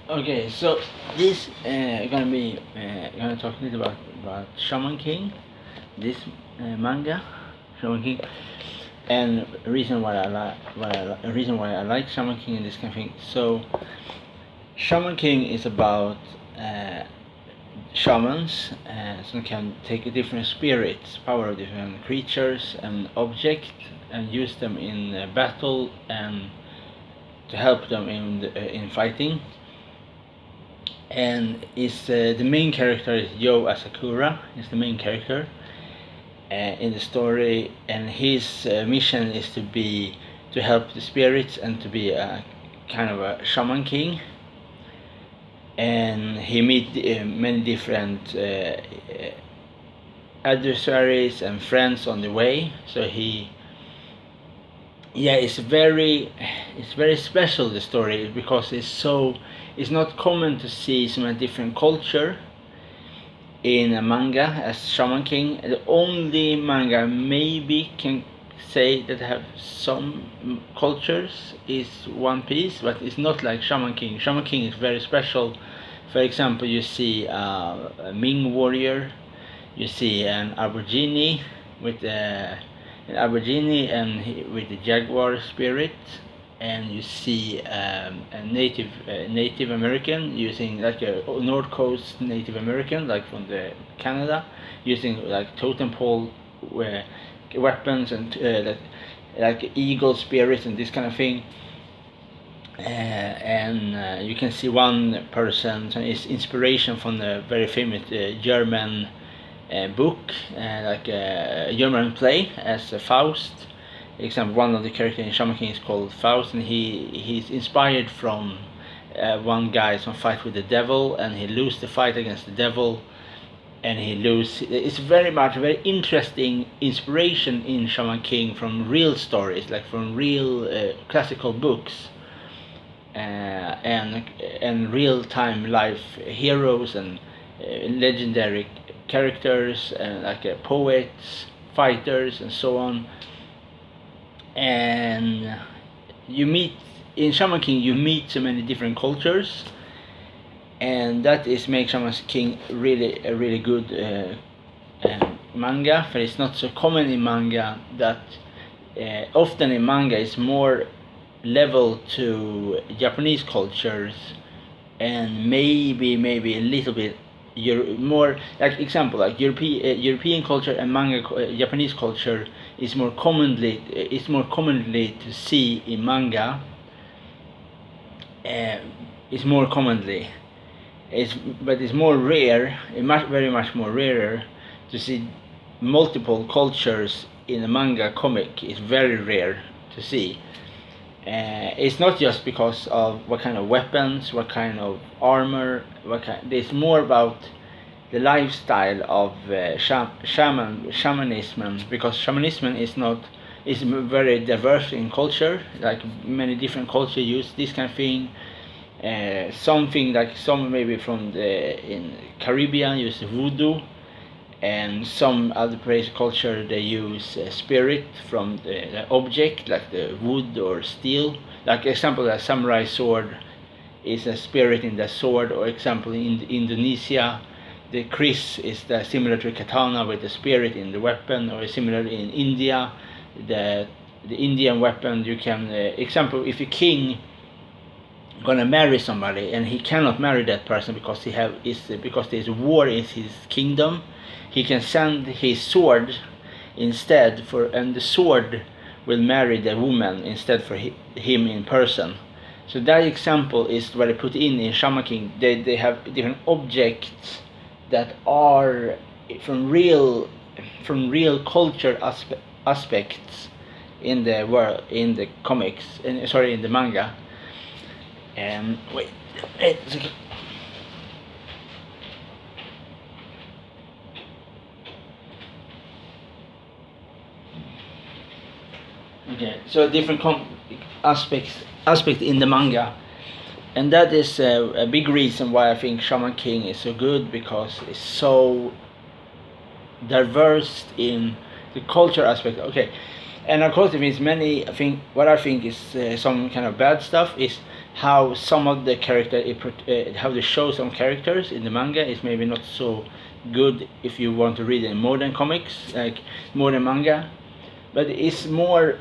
Okay, so this gonna talk a little about Shaman King, this manga, Shaman King, and reason why I like Shaman King and this kind of thing. So Shaman King is about uh, shamans, some can take a different spirits, power of different creatures and objects, and use them in battle and to help them in fighting. And is the main character is Yo Asakura. Is the main character in the story, and his mission is to help the spirits and to be a kind of a shaman king. And he meet many different adversaries and friends on the way. So it's very special, the story, because it's not common to see so many different culture in a manga as Shaman King. The only manga maybe can say that have some cultures is One Piece, but it's not like Shaman King. Shaman King is very special. For example, you see a Ming warrior, you see an Aborigine with an Aborigine with the jaguar spirit, and you see a Native American using like a North Coast Native American, like from the Canada, using like totem pole weapons and like eagle spirits and this kind of thing. And you can see one person, so it's inspiration from the very famous German book, like a German play as Faust. Example, one of the characters in Shaman King is called Faust, and he's inspired from one guy some fight with the devil, and he lose the fight against the devil, and he lose. It's very interesting inspiration in Shaman King from real stories, like from real classical books, and real time life heroes and legendary characters, and like poets, fighters, and so on. And you meet in Shaman King, you meet so many different cultures, and that is makes Shaman King really a really good manga. But it's not so common in manga that often in manga is more level to Japanese cultures, and maybe a little bit more like example like European culture and manga Japanese culture is more commonly to see in manga. It's more commonly but it's more rare, very much more rarer to see multiple cultures in a manga comic. It's very rare to see. It's not just because of what kind of weapons, what kind of armor, It's more about the lifestyle of shamanism, because shamanism is very diverse in culture. Like many different cultures use this kind of thing. Something like some maybe from in Caribbean use voodoo, and some other place culture they use spirit from the object like the wood or steel. Like example, a samurai sword is a spirit in the sword, or example in Indonesia the kris is similar to katana with the spirit in the weapon, or similar in India the Indian weapon. You can example, if a king gonna marry somebody and he cannot marry that person because because there's a war in his kingdom, he can send his sword instead and the sword will marry the woman instead for him in person. So that example is what I put in Shaman King. They have different objects that are from real culture aspects in the world, in the comics, in the manga. Wait a second. Okay, so different aspect in the manga, and that is a big reason why I think Shaman King is so good, because it's so diverse in the culture aspect. Okay, and of course it means many. I think what I think is some kind of bad stuff is how some of the how they show some characters in the manga is maybe not so good if you want to read in modern comics, like modern manga, but it's more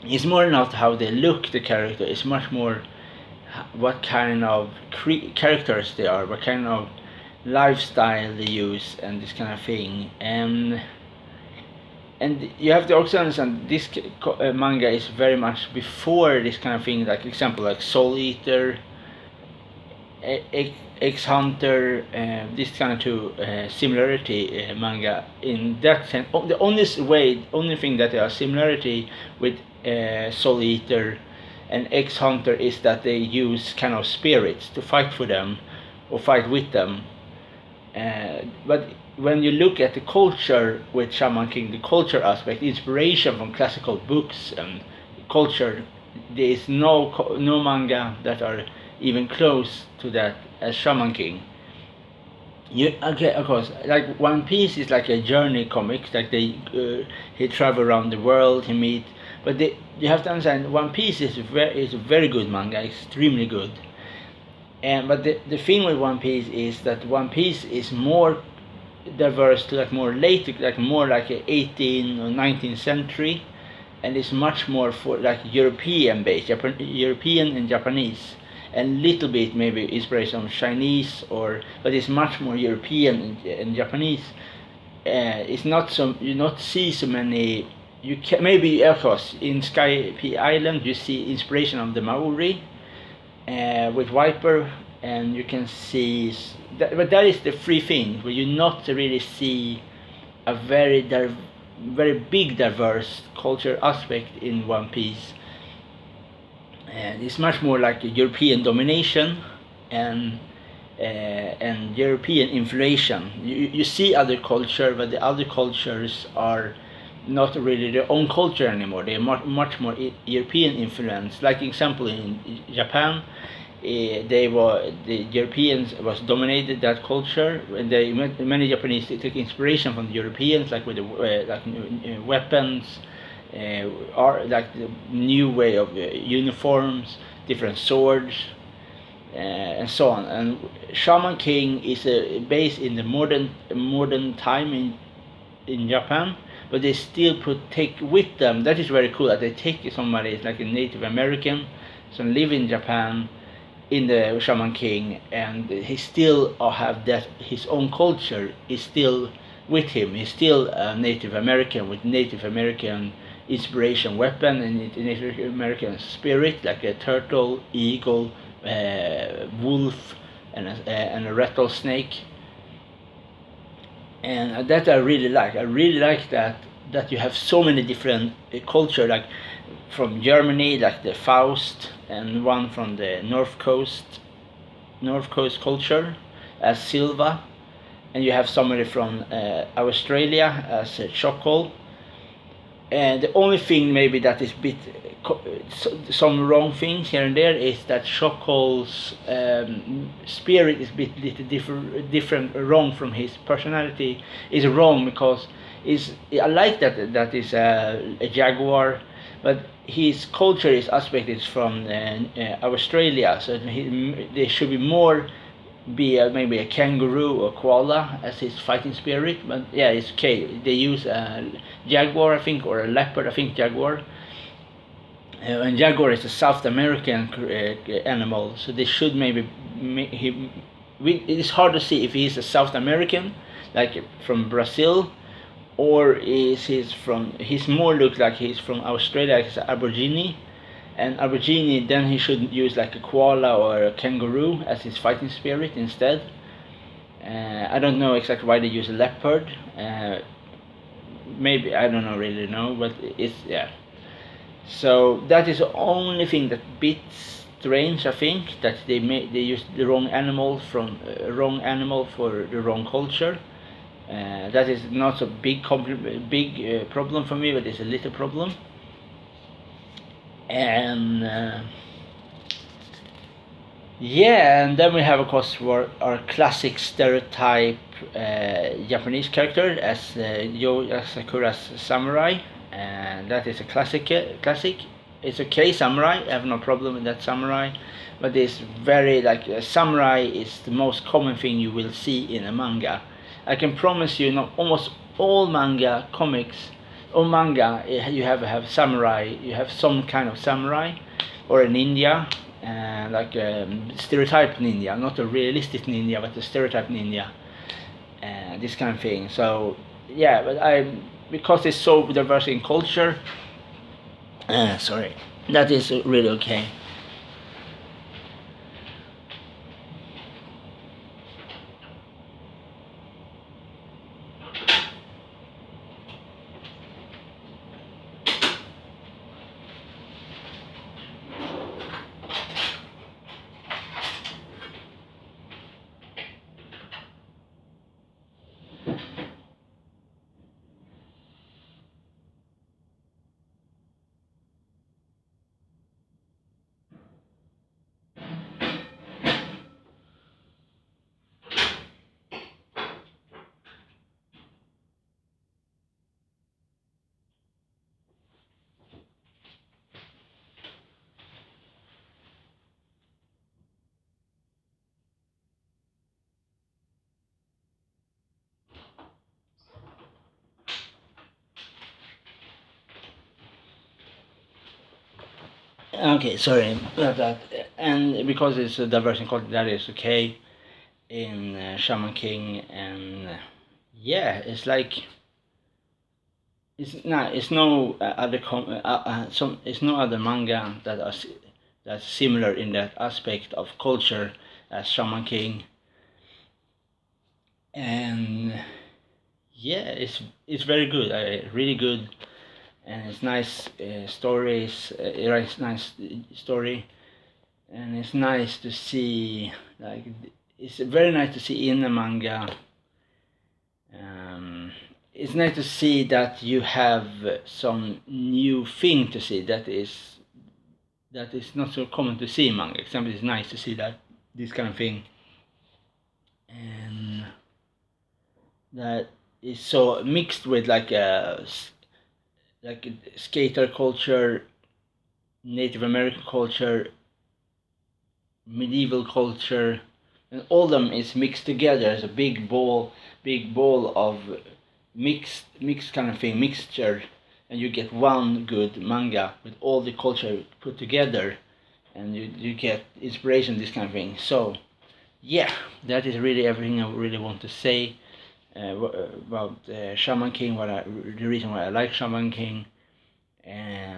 not how they look, the character. It's much more what kind of characters they are, what kind of lifestyle they use, and this kind of thing. And you have to also understand this manga is very much before this kind of thing, like example like Soul Eater, X Hunter, this kind of two similarity manga in that sense. The only thing that there are similarity with Soul Eater and X Hunter is that they use kind of spirits to fight for them or fight with them. But when you look at the culture with Shaman King, the culture aspect, inspiration from classical books and culture, there is no manga that are even close to that as Shaman King. Okay, of course, like One Piece is like a journey comic, like he travel around the world, he meet, but you have to understand One Piece is a very good manga, extremely good. But the thing with One Piece is that One Piece is more diverse to like more later, like more like 18th or 19th century, and it's much more for like European based, European and Japanese, and little bit maybe inspiration from Chinese, but it's much more European and Japanese. It's not so, you not see so many. You can maybe, of course, in Sky P Island you see inspiration of the Maori with Viper, and you can see that, but that is the free thing where you not really see a very big diverse culture aspect in One Piece. And it's much more like a European domination and European inflation. You see other culture, but the other cultures are not really their own culture anymore. They are much more European influence. Like example in Japan, the Europeans was dominated that culture, and many Japanese took inspiration from the Europeans, like with the weapons, like the new way of uniforms, different swords, and so on. And Shaman King is based in the modern time in Japan, but they still take with them. That is very cool that they take somebody like a Native American, so live in Japan in the Shaman King, and he still have that his own culture is still with him. He's still a Native American with Native American inspiration weapon and Native American spirit, like a turtle, eagle, wolf, and a rattlesnake. And that I really like. I really like that you have so many different culture, like from Germany, like the Faust, and one from the North Coast culture as Silva, and you have somebody from Australia as Chockle. And the only thing maybe that is bit some wrong things here and there is that Chockle's spirit is a bit different, wrong from his personality. Is wrong because I like that is a jaguar, but his culture, his aspect is from Australia, so there should be more maybe a kangaroo or koala as his fighting spirit. But yeah, it's okay. They use a jaguar, I think, or a leopard, I think jaguar. And jaguar is a South American animal, so they should maybe it's hard to see if he's a South American, like from Brazil, or he's more look like he's from Australia, like Aborigine. And Aborigine, then he should use like a koala or a kangaroo as his fighting spirit instead. I don't know exactly why they use a leopard. Maybe, I don't really know, but it's, yeah. So that is the only thing that bit strange, I think, that they use the wrong animal for the wrong culture. That is not a big problem for me, but it's a little problem. And yeah, and then we have, of course, our classic stereotype Japanese character as Yo Asakura's samurai, and that is a classic. it's okay. Samurai, I have no problem with that samurai, but it's very like samurai is the most common thing you will see in a manga. I can promise you, not almost all manga comics or manga, you have samurai. You have some kind of samurai or a ninja, like a stereotype ninja, not a realistic ninja, but a stereotype ninja. This kind of thing. So yeah, but because it's so diverse in culture. Sorry, that is really okay. Okay, sorry about that. And because it's a diverse in culture, that is okay in Shaman King, and yeah, it's like it's no other it's no other manga that are that's similar in that aspect of culture as Shaman King, and yeah, it's very good, really good, and it's nice stories. It writes nice story, and it's nice to see like it's very nice to see in the manga. Um, it's nice to see that you have some new thing to see that is not so common to see in manga. Example, it's nice to see that this kind of thing, and that is so mixed with like skater culture, Native American culture, medieval culture, and all of them is mixed together as a big ball of mixed kind of thing, mixture, and you get one good manga with all the culture put together, and you get inspiration, this kind of thing. So yeah, that is really everything I really want to say about Shaman King. The reason why I like Shaman King, and